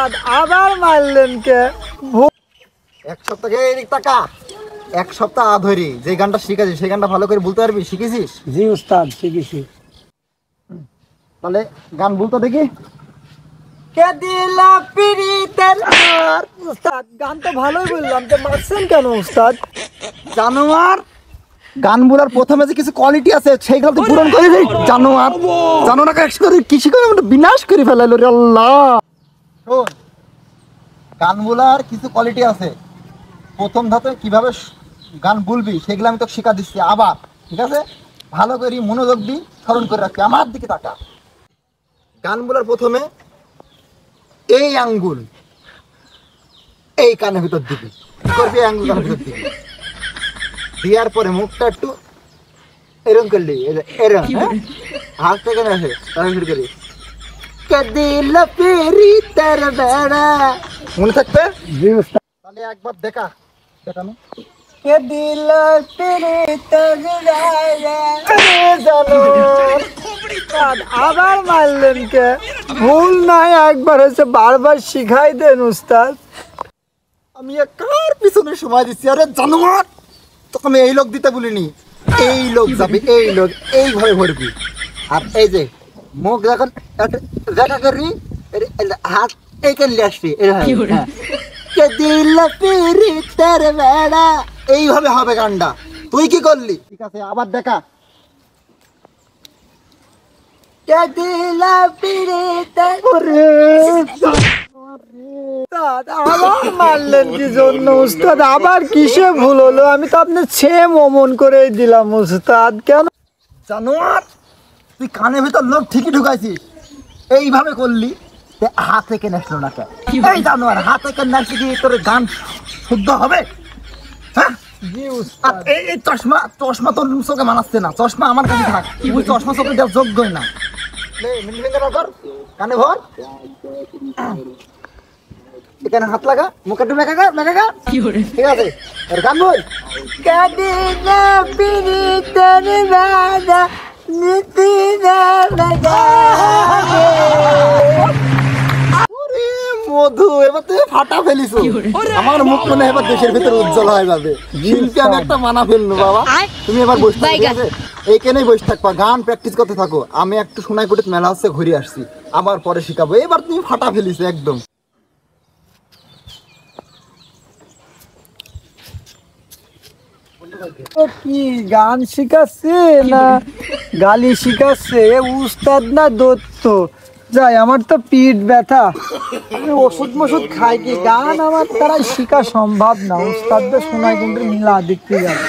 উস্তাদ আবার মারলেন কে? এক সপ্তাহ এদিক টাকা, এক সপ্তাহ ধরে যে গানটা শিখেছি সেই গানটা ভালো করে বলতে পারবি? শিখেছিস? জি উস্তাদ শিখেছি। তাহলে গান বলতো দেখি। কে দিলা পিরিতের আর উস্তাদ গান তো ভালোই বললাম, তো মারছেন কেন উস্তাদ? জানোয়ার, গান বলার প্রথমে যে কিছু কোয়ালিটি আছে সেইগুলো তুই পূরণ করে দিই। জানোয়ার, জানোয়ারকে একসাথে কৃষি করে আমাকে বিনাশ করে ফেলাইলো রে আল্লাহ। শোন, গান বলার কিছু কোয়ালিটি আছে, প্রথম ধাপে কিভাবে গান বলবি সেগুলো আমি তোকে শিখা দিচ্ছি আবার, ঠিক আছে? ভালো করে মনোযোগ দিই, স্মরণ করে রাখবি, আমার দিকে তাকা। গান বলার প্রথমে এই আঙ্গুল এই কানের ভিতর দিবি, কি করবি? এই আঙ্গুল কানের ভিতর দিবি, দেওয়ার পরে মুখটা একটু এরকম করলি, এরকম, হ্যাঁ? হাত থেকে না আসে তাহলে শুরু করি। কদিল পেরি তার বেড়া, মনে থাকবে? জি উস্তাদ। তাহলে একবার দেখা, দেখানো। কে দিলা পিরিতের উস্তাদ আবার মারলেন কে? ভুল নাই একবার হয়েছে, বারবার শিখাই দেন উস্তাদ। আমি কার পিছনে সময় দিচ্ছি? আরে জানোয়ার, তোকে আমি এই লোক দিতে বলিনি, এই লোক যাবে, এই লোক এইভাবে ভরবি। আর এই যে মুখ যখন দেখা করবি, হাত এইখানে নিয়ে আসবি, এইভাবে হবে গানটা। তুই কি করলি? ঠিক আছে, আবার দেখা। কে দিলা পিরিতের উস্তাদ আবার মারলেন কি জন্য উস্তাদ? আবার কিসে ভুল হলো? আমি তো আপনি সেম অমন করে দিলাম উস্তাদ। কেন? জানোয়ার, তুই কানের ভিতর লোক ঠিকই ঢুকাইছিস, এইভাবে করলি, হাত থেকে নেসলো না কেন? এই জানোয়ার, হাত থেকে নেসলে কি তোর গান শুদ্ধ হবে? হ্যাঁ? জি আর উস্তাদ। এই চশমা, চশমা তোর চোখে মানাচ্ছে না, চশমা আমার কাছে থাক, তুই চশমা চোখে দেওয়ার যোগ্যই না। কানে ভর, এখানে হাত লাগা, মুখে একটু মেখা গা, ঠিক আছে? আর গান বল। কাদিনা পিরিতের বেড়া নীতি ওরে মধু, এবার তুই ফাটা ফেলিস। আমার মুখ মনে হয় এবার দেশের ভিতরে উজ্জ্বল হয়ে যাবে। শিল্পী আমি একটা মানা ফেলবো বাবা। তুমি এবার বসে থাকো, ঠিক আছে? এইখানেই বসে থাকবা, গান প্র্যাকটিস করতে থাকো। আমি একটু সোনাইকুটির মেলা হচ্ছে, ঘুরে আসছি, আবার পরে শিখাবো। এবার তুমি ফাটা ফেলিস একদম। কি গান শিখাচ্ছে না গালি শিখাচ্ছে? এ উস্তাদ না দত্ত? যাই, আমার তো পিঠ ব্যথা, আমি ওষুধ মষুধ খাই, কি গান আমার দ্বারা শিখা সম্ভব না। উস্তাদদের শোনায় কিন্তু মিলা দেখতে যাবে।